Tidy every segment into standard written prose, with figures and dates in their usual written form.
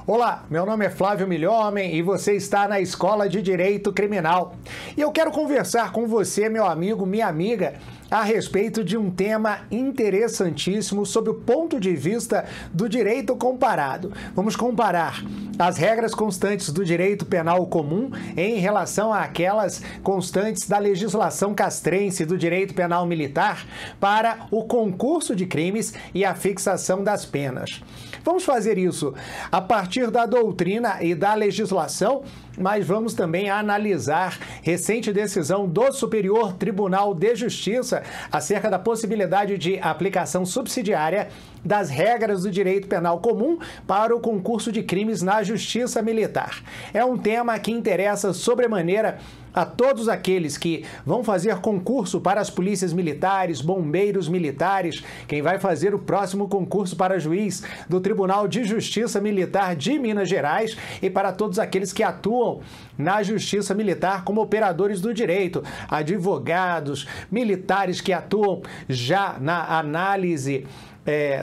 Olá, meu nome é Flávio Milhomem e você está na Escola de Direito Criminal. E eu quero conversar com você, meu amigo, minha amiga, a respeito de um tema interessantíssimo sob o ponto de vista do direito comparado. Vamos comparar as regras constantes do direito penal comum em relação àquelas constantes da legislação castrense do direito penal militar para o concurso de crimes e a fixação das penas. Vamos fazer isso a partir da doutrina e da legislação, mas vamos também analisar recente decisão do Superior Tribunal de Justiça acerca da possibilidade de aplicação subsidiária das regras do direito penal comum para o concurso de crimes na Justiça Militar. É um tema que interessa sobremaneira a todos aqueles que vão fazer concurso para as polícias militares, bombeiros militares, quem vai fazer o próximo concurso para juiz do Tribunal de Justiça Militar de Minas Gerais e para todos aqueles que atuam na Justiça Militar como operadores do direito, advogados, militares que atuam já na análise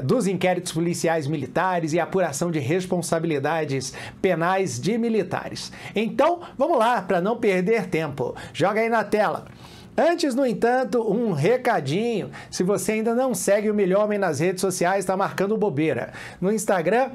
dos inquéritos policiais militares e apuração de responsabilidades penais de militares. Então, vamos lá, para não perder tempo. Joga aí na tela. Antes, no entanto, um recadinho. Se você ainda não segue o Milhomem nas redes sociais, está marcando bobeira. No Instagram,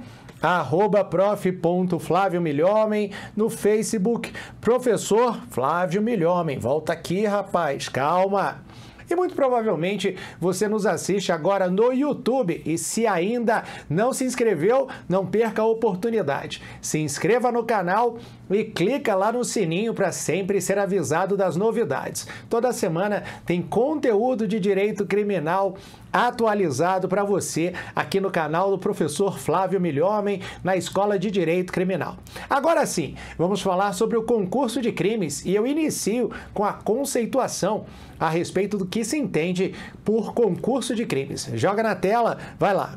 @prof.flaviomilhomem, no Facebook, Professor Flávio Milhomem. Volta aqui, rapaz, calma. E muito provavelmente você nos assiste agora no YouTube e se ainda não se inscreveu, não perca a oportunidade. Se inscreva no canal e clica lá no sininho para sempre ser avisado das novidades. Toda semana tem conteúdo de direito criminal atualizado para você aqui no canal do Professor Flávio Milhomem, na Escola de Direito Criminal. Agora sim, vamos falar sobre o concurso de crimes e eu inicio com a conceituação a respeito do que se entende por concurso de crimes. Joga na tela, vai lá.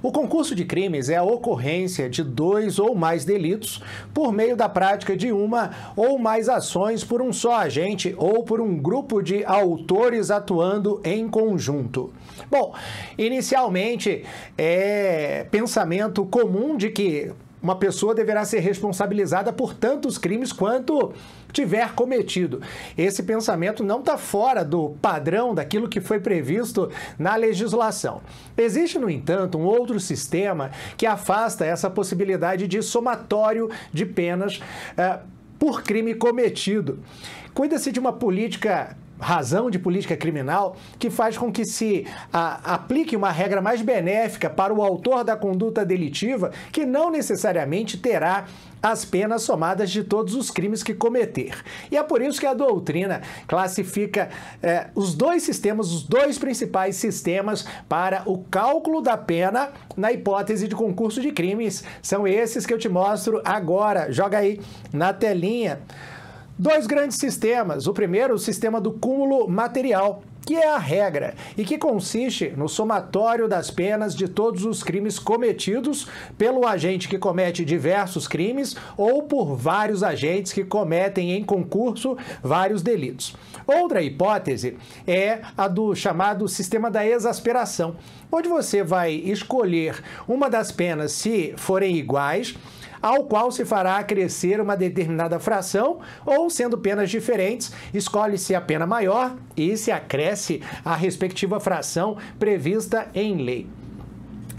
O concurso de crimes é a ocorrência de 2 ou mais delitos por meio da prática de uma ou mais ações por um só agente ou por um grupo de autores atuando em conjunto. Bom, inicialmente é pensamento comum de que uma pessoa deverá ser responsabilizada por tantos crimes quanto tiver cometido. Esse pensamento não está fora do padrão daquilo que foi previsto na legislação. Existe, no entanto, um outro sistema que afasta essa possibilidade de somatório de penas por crime cometido. Cuida-se de uma razão de política criminal que faz com que se aplique uma regra mais benéfica para o autor da conduta delitiva, que não necessariamente terá as penas somadas de todos os crimes que cometer. E é por isso que a doutrina classifica os dois principais sistemas para o cálculo da pena na hipótese de concurso de crimes. São esses que eu te mostro agora. Joga aí na telinha. 2 grandes sistemas. O primeiro, o sistema do cúmulo material, que é a regra e que consiste no somatório das penas de todos os crimes cometidos pelo agente que comete diversos crimes ou por vários agentes que cometem em concurso vários delitos. Outra hipótese é a do chamado sistema da exasperação, onde você vai escolher uma das penas se forem iguais, ao qual se fará acrescer uma determinada fração, ou, sendo penas diferentes, escolhe-se a pena maior e se acresce a respectiva fração prevista em lei.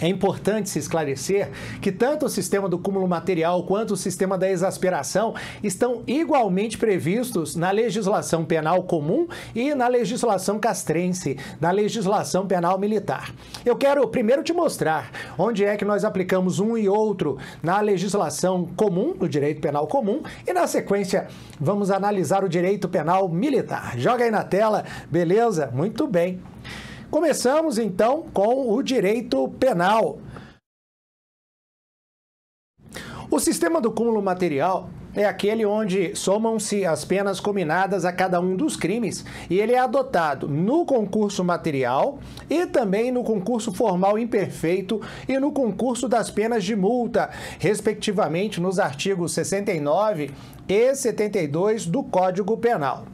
É importante se esclarecer que tanto o sistema do cúmulo material quanto o sistema da exasperação estão igualmente previstos na legislação penal comum e na legislação castrense, na legislação penal militar. Eu quero primeiro te mostrar onde é que nós aplicamos um e outro na legislação comum, no direito penal comum, e na sequência vamos analisar o direito penal militar. Joga aí na tela, beleza? Muito bem. Começamos, então, com o direito penal. O sistema do cúmulo material é aquele onde somam-se as penas cominadas a cada um dos crimes e ele é adotado no concurso material e também no concurso formal imperfeito e no concurso das penas de multa, respectivamente nos artigos 69 e 72 do Código Penal.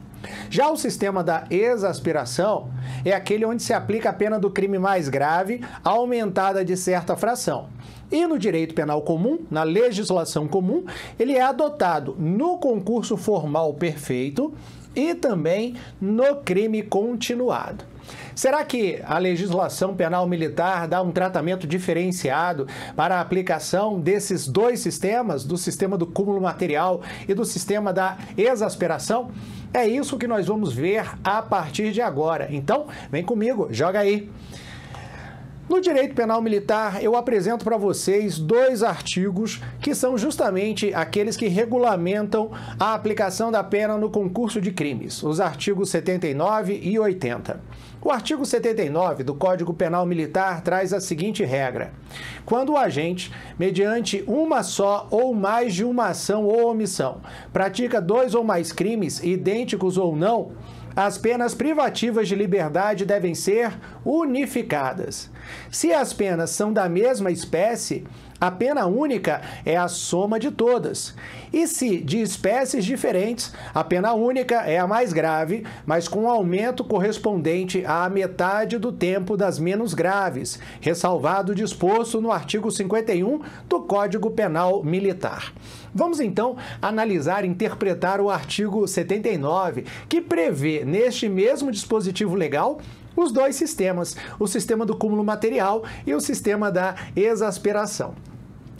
Já o sistema da exasperação é aquele onde se aplica a pena do crime mais grave, aumentada de certa fração. E no direito penal comum, na legislação comum, ele é adotado no concurso formal perfeito e também no crime continuado. Será que a legislação penal militar dá um tratamento diferenciado para a aplicação desses dois sistemas, do sistema do cúmulo material e do sistema da exasperação? É isso que nós vamos ver a partir de agora. Então, vem comigo, joga aí. No direito penal militar, eu apresento para vocês dois artigos que são justamente aqueles que regulamentam a aplicação da pena no concurso de crimes, os artigos 79 e 80. O artigo 79 do Código Penal Militar traz a seguinte regra: quando o agente, mediante uma só ou mais de uma ação ou omissão, pratica dois ou mais crimes, idênticos ou não, as penas privativas de liberdade devem ser unificadas. Se as penas são da mesma espécie, a pena única é a soma de todas. E se de espécies diferentes, a pena única é a mais grave, mas com aumento correspondente à metade do tempo das menos graves, ressalvado o disposto no artigo 51 do Código Penal Militar. Vamos então analisar e interpretar o artigo 79, que prevê neste mesmo dispositivo legal os dois sistemas, o sistema do cúmulo material e o sistema da exasperação.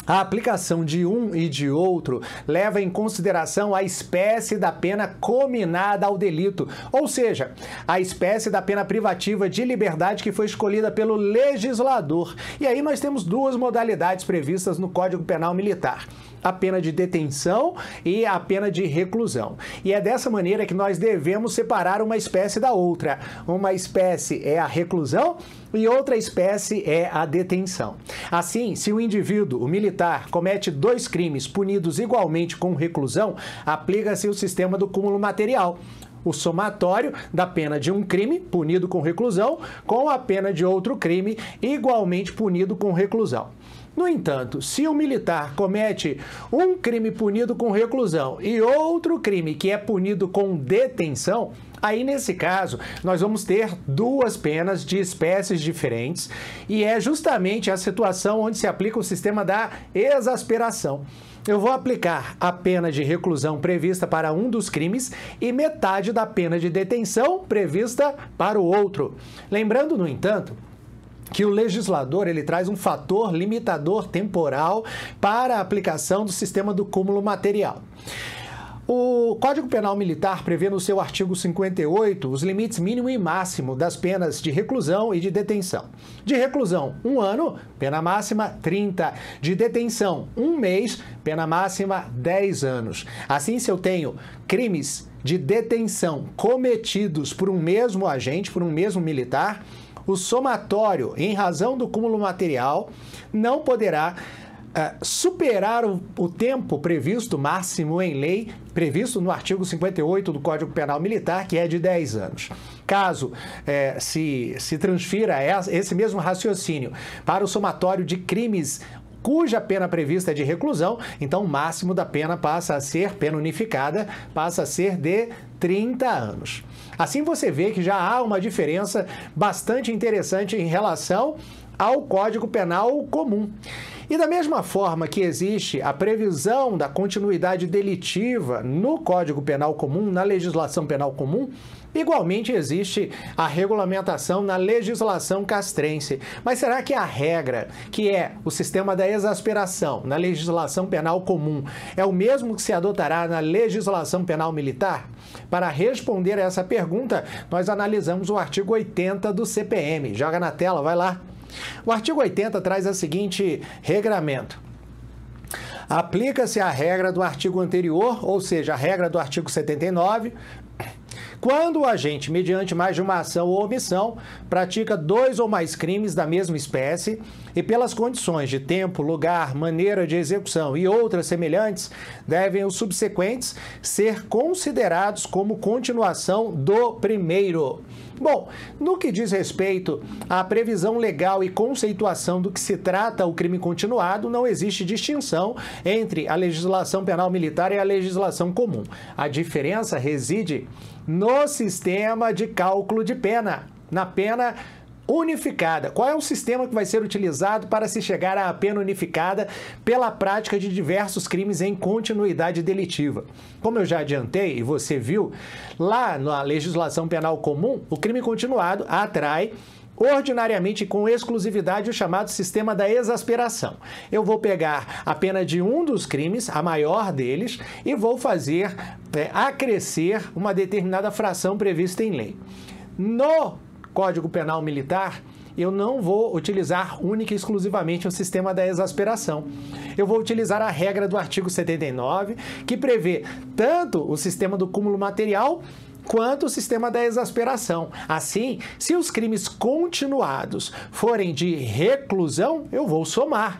A aplicação de um e de outro leva em consideração a espécie da pena cominada ao delito, ou seja, a espécie da pena privativa de liberdade que foi escolhida pelo legislador. E aí nós temos duas modalidades previstas no Código Penal Militar: a pena de detenção e a pena de reclusão. E é dessa maneira que nós devemos separar uma espécie da outra. Uma espécie é a reclusão e outra espécie é a detenção. Assim, se o indivíduo, o militar, comete dois crimes punidos igualmente com reclusão, aplica-se o sistema do cúmulo material, o somatório da pena de um crime punido com reclusão com a pena de outro crime igualmente punido com reclusão. No entanto, se o militar comete um crime punido com reclusão e outro crime que é punido com detenção, aí nesse caso nós vamos ter duas penas de espécies diferentes e é justamente a situação onde se aplica o sistema da exasperação. Eu vou aplicar a pena de reclusão prevista para um dos crimes e metade da pena de detenção prevista para o outro. Lembrando, no entanto, que o legislador ele traz um fator limitador temporal para a aplicação do sistema do cúmulo material. O Código Penal Militar prevê no seu artigo 58 os limites mínimo e máximo das penas de reclusão e de detenção. De reclusão, 1 ano, pena máxima 30. De detenção, 1 mês, pena máxima 10 anos. Assim, se eu tenho crimes de detenção cometidos por um mesmo agente, por um mesmo militar, o somatório, em razão do cúmulo material, não poderá superar o tempo previsto máximo em lei, previsto no artigo 58 do Código Penal Militar, que é de 10 anos. Caso se transfira esse mesmo raciocínio para o somatório de crimes cuja pena prevista é de reclusão, então o máximo da pena passa a ser, pena unificada, passa a ser de 30 anos. Assim você vê que já há uma diferença bastante interessante em relação ao Código Penal comum. E da mesma forma que existe a previsão da continuidade delitiva no Código Penal comum, na legislação penal comum, igualmente existe a regulamentação na legislação castrense. Mas será que a regra, que é o sistema da exasperação na legislação penal comum, é o mesmo que se adotará na legislação penal militar? Para responder a essa pergunta, nós analisamos o artigo 80 do CPM. Joga na tela, vai lá. O artigo 80 traz a seguinte regramento: aplica-se a regra do artigo anterior, ou seja, a regra do artigo 79, quando o agente, mediante mais de uma ação ou omissão, pratica dois ou mais crimes da mesma espécie e pelas condições de tempo, lugar, maneira de execução e outras semelhantes, devem os subsequentes ser considerados como continuação do primeiro. Bom, no que diz respeito à previsão legal e conceituação do que se trata o crime continuado, não existe distinção entre a legislação penal militar e a legislação comum. A diferença reside no sistema de cálculo de pena, na pena unificada. Qual é o sistema que vai ser utilizado para se chegar à pena unificada pela prática de diversos crimes em continuidade delitiva? Como eu já adiantei e você viu, lá na legislação penal comum, o crime continuado atrai ordinariamente com exclusividade o chamado sistema da exasperação. Eu vou pegar a pena de um dos crimes, a maior deles, e vou fazer acrescer uma determinada fração prevista em lei. No Código Penal Militar, eu não vou utilizar única e exclusivamente o sistema da exasperação. Eu vou utilizar a regra do artigo 79, que prevê tanto o sistema do cúmulo material quanto o sistema da exasperação. Assim, se os crimes continuados forem de reclusão, eu vou somar.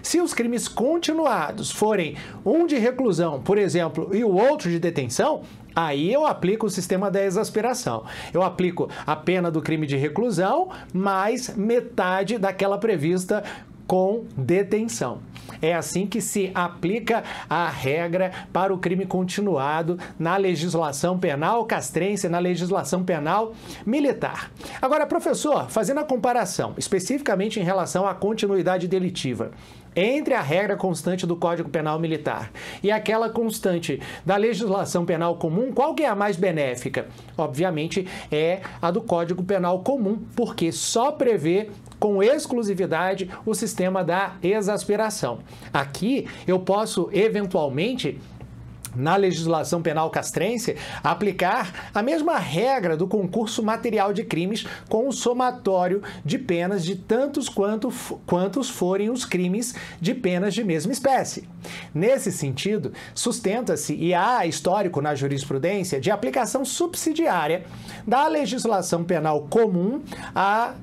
Se os crimes continuados forem um de reclusão, por exemplo, e o outro de detenção, aí eu aplico o sistema da exasperação. Eu aplico a pena do crime de reclusão mais metade daquela prevista com detenção. É assim que se aplica a regra para o crime continuado na legislação penal castrense, na legislação penal militar. Agora, professor, fazendo a comparação, especificamente em relação à continuidade delitiva, entre a regra constante do Código Penal Militar e aquela constante da legislação penal comum, qual que é a mais benéfica? Obviamente é a do Código Penal Comum, porque só prevê com exclusividade o sistema da exasperação. Aqui eu posso eventualmente, na legislação penal castrense, aplicar a mesma regra do concurso material de crimes com o somatório de penas de tantos quantos forem os crimes de penas de mesma espécie. Nesse sentido, sustenta-se e há histórico na jurisprudência de aplicação subsidiária da legislação penal comum a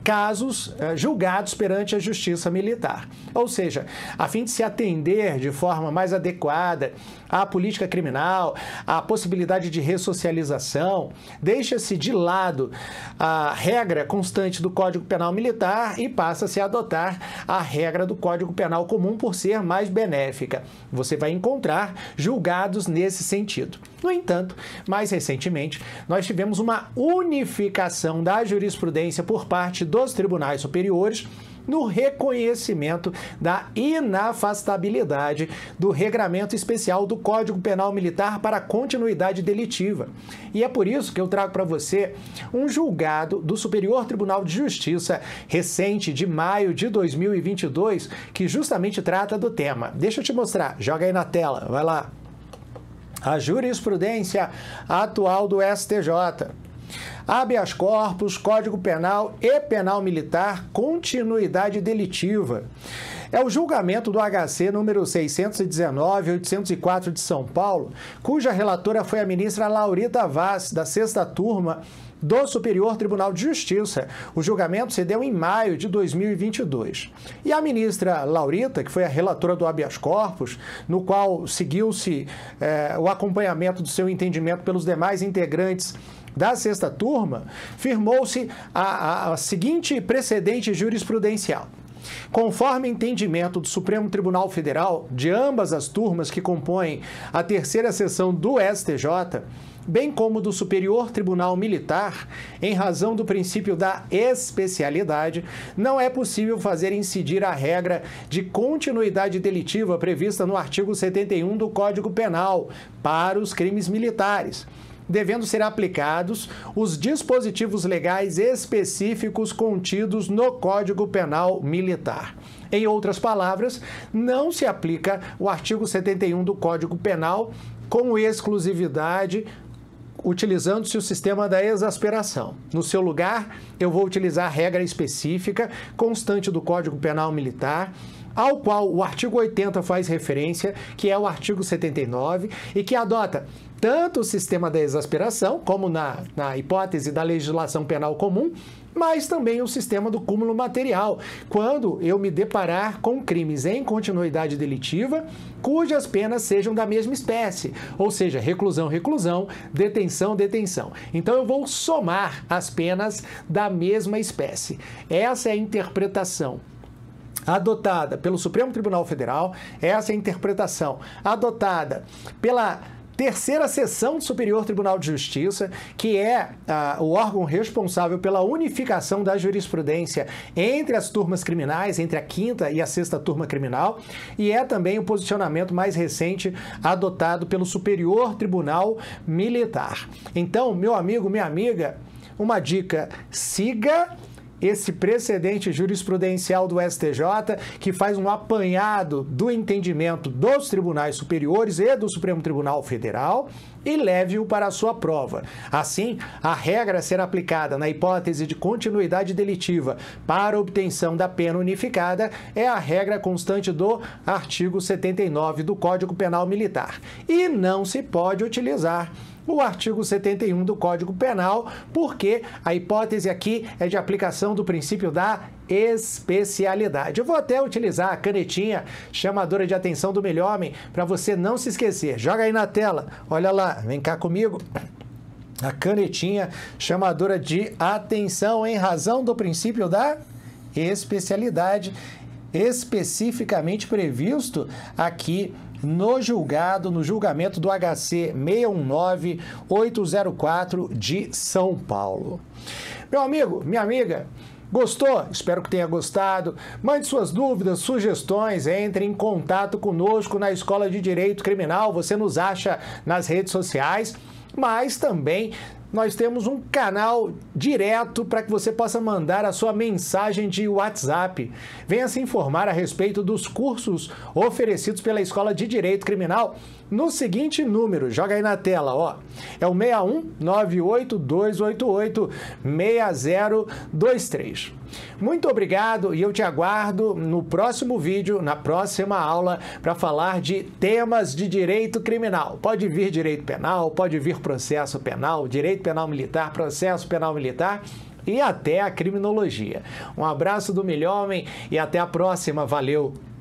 casos julgados perante a Justiça Militar. Ou seja, a fim de se atender de forma mais adequada à política criminal, à possibilidade de ressocialização, deixa-se de lado a regra constante do Código Penal Militar e passa-se a adotar a regra do Código Penal Comum por ser mais benéfica. Você vai encontrar julgados nesse sentido. No entanto, mais recentemente, nós tivemos uma unificação da jurisprudência por parte dos tribunais superiores no reconhecimento da inafastabilidade do regramento especial do Código Penal Militar para a continuidade delitiva. E é por isso que eu trago para você um julgado do Superior Tribunal de Justiça recente de maio de 2022, que justamente trata do tema. Deixa eu te mostrar, joga aí na tela, vai lá. A jurisprudência atual do STJ. Habeas corpus, Código Penal e Penal Militar, continuidade delitiva. É o julgamento do HC número 619-804 de São Paulo, cuja relatora foi a ministra Laurita Vaz, da 6ª turma do Superior Tribunal de Justiça. O julgamento se deu em maio de 2022. E a ministra Laurita, que foi a relatora do habeas corpus, no qual seguiu-se o acompanhamento do seu entendimento pelos demais integrantes da 6ª turma, firmou-se a seguinte precedente jurisprudencial. Conforme entendimento do Supremo Tribunal Federal, de ambas as turmas que compõem a 3ª seção do STJ, bem como do Superior Tribunal Militar, em razão do princípio da especialidade, não é possível fazer incidir a regra de continuidade delitiva prevista no artigo 71 do Código Penal para os crimes militares, devendo ser aplicados os dispositivos legais específicos contidos no Código Penal Militar. Em outras palavras, não se aplica o artigo 71 do Código Penal com exclusividade, utilizando-se o sistema da exasperação. No seu lugar, eu vou utilizar a regra específica constante do Código Penal Militar, ao qual o artigo 80 faz referência, que é o artigo 79, e que adota tanto o sistema da exasperação, como na hipótese da legislação penal comum, mas também o sistema do cúmulo material, quando eu me deparar com crimes em continuidade delitiva, cujas penas sejam da mesma espécie, ou seja, reclusão, reclusão, detenção, detenção. Então eu vou somar as penas da mesma espécie. Essa é a interpretação adotada pelo Supremo Tribunal Federal, essa é a interpretação adotada pela Terceira Seção do Superior Tribunal de Justiça, que é o órgão responsável pela unificação da jurisprudência entre as turmas criminais, entre a quinta e a sexta turma criminal, e é também o posicionamento mais recente adotado pelo Superior Tribunal Militar. Então, meu amigo, minha amiga, uma dica: siga esse precedente jurisprudencial do STJ, que faz um apanhado do entendimento dos tribunais superiores e do Supremo Tribunal Federal, e leve-o para a sua prova. Assim, a regra a ser aplicada na hipótese de continuidade delitiva para obtenção da pena unificada é a regra constante do artigo 79 do Código Penal Militar. E não se pode utilizar o artigo 71 do Código Penal, porque a hipótese aqui é de aplicação do princípio da especialidade. Eu vou até utilizar a canetinha chamadora de atenção do Melhormen para você não se esquecer. Joga aí na tela, olha lá, vem cá comigo. A canetinha chamadora de atenção em razão do princípio da especialidade, especificamente previsto aqui no julgamento do HC 619804 de São Paulo. Meu amigo, minha amiga, gostou? Espero que tenha gostado. Mande suas dúvidas, sugestões, entre em contato conosco na Escola de Direito Criminal. Você nos acha nas redes sociais, mas também nós temos um canal direto para que você possa mandar a sua mensagem de WhatsApp. Venha se informar a respeito dos cursos oferecidos pela Escola de Direito Criminal no seguinte número, joga aí na tela, ó. É o 61-98288-6023. Muito obrigado e eu te aguardo no próximo vídeo, na próxima aula, para falar de temas de direito criminal. Pode vir direito penal, pode vir processo penal, direito penal militar, processo penal militar e até a criminologia. Um abraço do Melhormen e até a próxima. Valeu!